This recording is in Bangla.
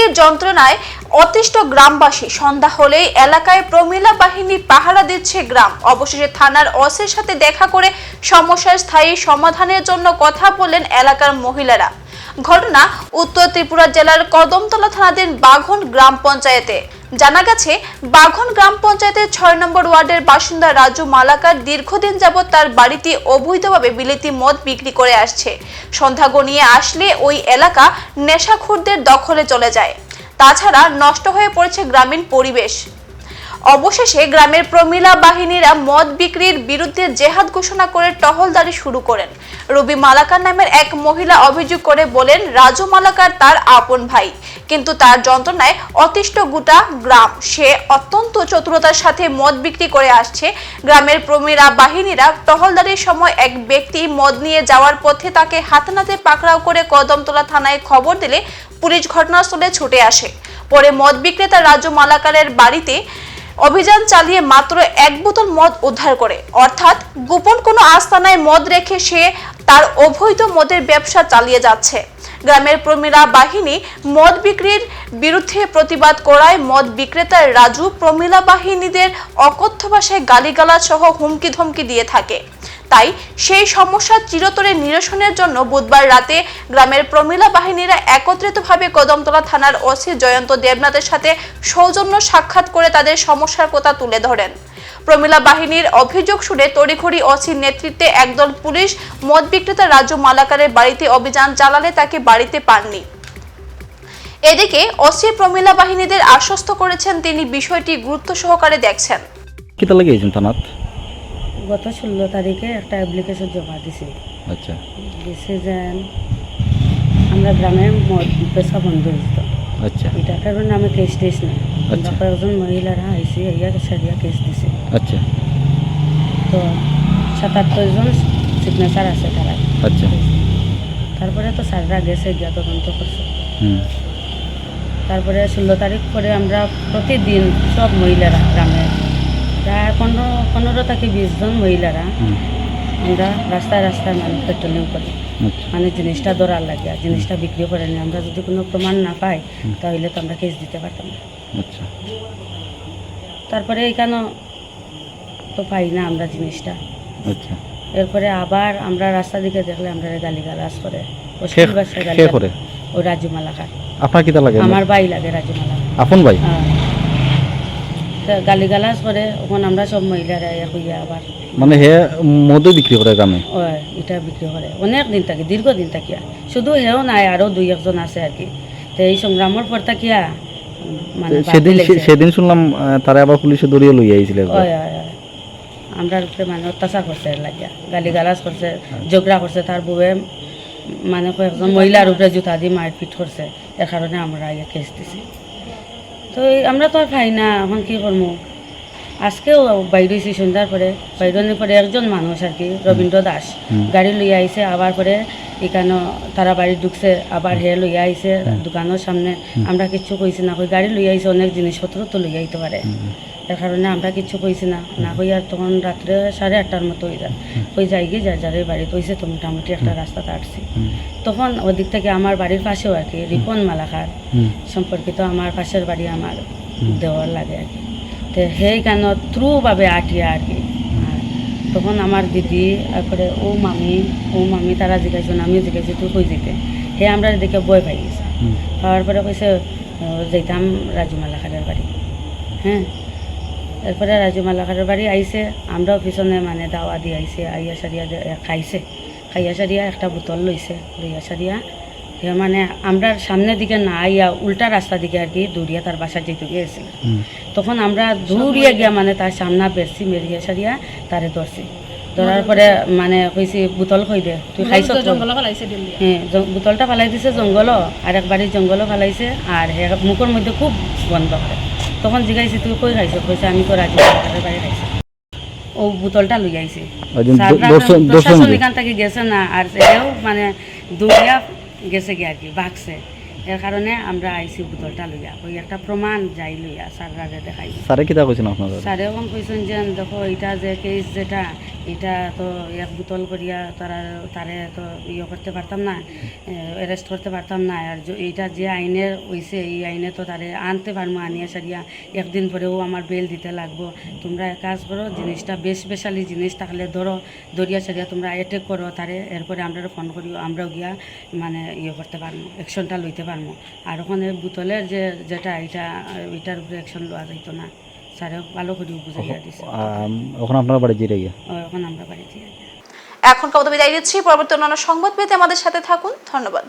রোগীর যন্ত্রণায় অতিষ্ঠ গ্রামবাসী। সন্ধ্যা হলেই এলাকায় প্রমিলা বাহিনী পাহারা দিচ্ছে গ্রাম। অবশেষে থানার ওসির সাথে দেখা করে সমস্যার স্থায়ী সমাধানের জন্য কথা বললেন এলাকার মহিলারা। ঘটনা উত্তর ত্রিপুরা জেলার কদমতলা থানাধীন বাঘন গ্রাম পঞ্চায়েতে। জানা গেছে, বাঘন গ্রাম পঞ্চায়েতের ৬ নম্বর ওয়ার্ডের বাসিন্দা রাজু মালাকার দীর্ঘদিন যাবৎ তার বাড়িতে অবৈধভাবে বিলেতি মদ বিক্রি করে আসছে। সন্ধ্যা গনিয়ে আসলে ওই এলাকা নেশাখোরদের দখলে চলে যায়। তাছাড়া নষ্ট হয়ে পড়েছে গ্রামীণ পরিবেশ। অবশেষে গ্রামের প্রমিলা বাহিনীরা মদ বিক্রির বিরুদ্ধে জেহাদ ঘোষণা করে টহলদারি শুরু করেন। রবি মালাকার নামের এক মহিলা অভিযোগ করে বলেন, রাজু মালাকার তার আপন ভাই, কিন্তু তার যন্ত্রণায় অতিষ্ঠ গোটা গ্রাম। সে অত্যন্ত চতুরতার সাথে মদ বিক্রি করে আসছে। গ্রামের প্রমিলা বাহিনীরা টহলদারির সময় এক ব্যক্তি মদ নিয়ে যাওয়ার পথে তাকে হাতে পাকড়াও করে কদমতলা থানায় খবর দিলে পুলিশ ঘটনাস্থলে ছুটে আসে। পরে মদ বিক্রেতা রাজু মালাকারের বাড়িতে অভিযান চালিয়ে মাত্র 1 বোতল মদ উদ্ধার করে। অর্থাৎ গোপন কোনো আস্তানায় মদ রেখে সে তার অবৈধ মদের ব্যবসা চালিয়ে যাচ্ছে। গ্রামের প্রমিলা বাহিনী মদ বিক্রির বিরুদ্ধে প্রতিবাদ করায় মদ বিক্রেতা রাজু প্রমিলা বাহিনীদের অকথ্য ভাষায় গালিগালাজ সহ হুমকি ধমকি দিয়ে থাকে। তাই সেই সমস্যা চিরতরে নিরসনের জন্য বুধবার রাতে গ্রামের প্রমিলা বাহিনীরা একত্রিতভাবে কদমতলা থানার ওসি জয়ন্ত দেবনাথের সাথে সৌজন্য সাক্ষাৎ করে তাদের সমস্যার কথা তুলে ধরেন। প্রমিলা বাহিনীর অভিযোগ শুনে তড়িঘড়ি ওসির নেতৃত্বে একদল পুলিশ মদ বিক্রেতা রাজু মালাকারের বাড়িতে অভিযান চালালে তাকে বাড়িতে পাননি। এদিকে ওসি প্রমিলা বাহিনীদের আশ্বস্ত করেছেন তিনি বিষয়টি গুরুত্ব সহকারে দেখছেন। কিতা লাগিয়েছেন থানাত? গত 16 তারিখে একটা অ্যাপ্লিকেশন জমা দিছি। আচ্ছা, দিছি যে আমরা গ্রামে মদ বেচা বন্ধ হয়েছিল। আচ্ছা, এটার কারণে আমি কেস টেস না। আচ্ছা। কয়েকজন মহিলারা আইসি সারিয়া কেস দিছে। আচ্ছা, তো 77 জন সিগনেচার আছে তারা। আচ্ছা, তারপরে তো স্যাররা গেছে গিয়া তদন্ত করছে। হুম, তারপরে 16 তারিখ করে আমরা প্রতিদিন সব মহিলারা গ্রামে প্রায় 15 থেকে 20 জন মহিলারা আমরা রাস্তায় মানুষ পেট্রোলিং করি। আচ্ছা, মানে জিনিসটা ধরার লাগে, জিনিসটা বিক্রি করে নিই। আমরা যদি কোনো প্রমাণ না পাই তাহলে তো আমরা কেস দিতে পারতাম না। আচ্ছা, তারপরে এখানে তো পাই না আমরা জিনিসটা। আচ্ছা। এরপরে আবার আমরা রাস্তা দিকে দেখলে আমরা গালিগালাজ করে। কে করে? ও রাজু মালাকার। আপনার কিতা লাগে? আমার ভাই লাগে রাজু মালাকার। আপন ভাই? হ্যাঁ, গালিগালাজ করে। ওখান আমরা সব মহিলারা হইয়া আবার মানে হে মদও বিক্রি করে গ্রামে? ওই এটা বিক্রি করে অনেক দিন থাকি, দীর্ঘদিন থাকিয়া। শুধু হেও নাই, আরও 2-1 জন আছে আর কি। তো এই সংগ্রামের পর থাকিয়া মানে সেদিন শুনলাম তারা আবার পুলিশে দড়িয়ে লইয়া আইছিল। আমরা উপরে মানে অত্যাচার করছে লাগিয়া, গালিগালাজ করছে, ঝগড়া করছে। তার বউয়ে মানে কয়েকজন মহিলার উপরে জুতা দিয়ে মারপিট করছে। এর কারণে আমরা ইয়ে কেস দিছি। তো আমরা তো আর খাই না, এখন কী করবো। আজকেও বাইরে হয়েছি সন্ধ্যার পরে। বাইরের পরে একজন মানুষ আর কি, রবীন্দ্র দাস, গাড়ি লইয়া আইছে। আবার পরে এখানে তারা বাড়ি ঢুকছে, আবার হে লইয়া আইছে দোকানের সামনে। আমরা কিচ্ছু কইছি না, কই গাড়ি লইয়া আইছে, অনেক জিনিসপত্র তো লইয়া আইতে পারে। এর কারণে আমরা কিচ্ছু কইছি না। না কই আর তখন রাত্রে 8:30টার মতো হয়ে যায়। কই যাই গিয়ে যার বাড়ি কইছে তো মোটামুটি একটা রাস্তাতে আসছি। তখন ওদিক থেকে আমার বাড়ির পাশেও আর কি রিপন মালাকার সম্পর্কিত আমার পাশের বাড়ি আমার দেওয়ার লাগে আর কি। তো সেইখানে থ্রুভাবে আটিয়া আর কি। তখন আমার দিদি, তারপরে ও মামি তারা জিজ্ঞাসা, আমিও জিজ্ঞাসা তুই কই যেতে। হে আমরা দেখে বই পাই গেছে। পাওয়ার পরে কইছে যেতাম রাজু মালাকারের বাড়ি। হ্যাঁ, এরপরে রাজু মালাকারের বাড়ি আইসে। আমরাও পিছনে মানে দাওয়া দিয়ে আইসে। আইয়া সারিয়া খাইয়া সারিয়া একটা বোতল লইয়া সারিয়া মানে আমরা সামনের দিকে না আইয়া উল্টা রাস্তা দিকে আর কি দৌড়িয়া তার বাসায় যেতে গিয়েছিল। তখন আমরা দৌড়িয়া গিয়া মানে তার সামনা বেশি মেরিয়া সারিয়া তারে ধরছি। ধরার পরে মানে কইছি বোতল কই দে তুই খাইছ। হ্যাঁ, বোতলটা ফালাই দিছে জঙ্গল, আর এক বাড়ির জঙ্গল ফালাইছে। আর মুখের মধ্যে খুব গন্ধ করে। তখন জিজ্ঞাসি তুই কই খাইছ? কইছে আমি তো রাজু মালাকারের বাড়ি খাইছি। ও বোতলটা লই আইছে। প্রশাসন এখান থেকে গেছে না, আর সেও মানে দৌড়িয়া গেছে গিয়ে আর কি, ভাগছে। এর কারণে আমরা আইসি বোতলটা লইয়া ওই একটা প্রমাণ যাই লইয়া স্যাররা দেখাই। স্যারে কিতা কইছেন আপনারা? স্যারে এখন কইছেন যে দেখো এটা যে কেস যেটা এটা তো এক বোতল করিয়া তারে তো ইয়ে করতে পারতাম না, অ্যারেস্ট করতে পারতাম না। আর এইটা যে আইনের হইছে এই আইনে তো তারে আনতে পারবো, আনিয়া সারিয়া একদিন পরেও আমার বেল দিতে লাগবো। তোমরা এক কাজ করো, জিনিসটা স্পেশালি জিনিস থাকলে ধরো, দরিয়া সারিয়া তোমরা অ্যাটেক করো তারে, এরপরে আমরা ফোন করিও, আমরাও গিয়া মানে ইয়ে করতে পারবো, অ্যাকশনটা লইতে পারবো। আর ওখানে বোতলের যেটা এটার উপরে অ্যাকশন লওয়া যাইতো না। স্যারে ভালো করে বুঝাইয়া দিছে। এখন আপনারা বাড়ি যেতে গিয়া এখন আমরা বাড়ি দিয়ে এখন কত বিদায় দিচ্ছি। পরবর্তী অন্যান্য সংবাদ পেতে আমাদের সাথে থাকুন। ধন্যবাদ।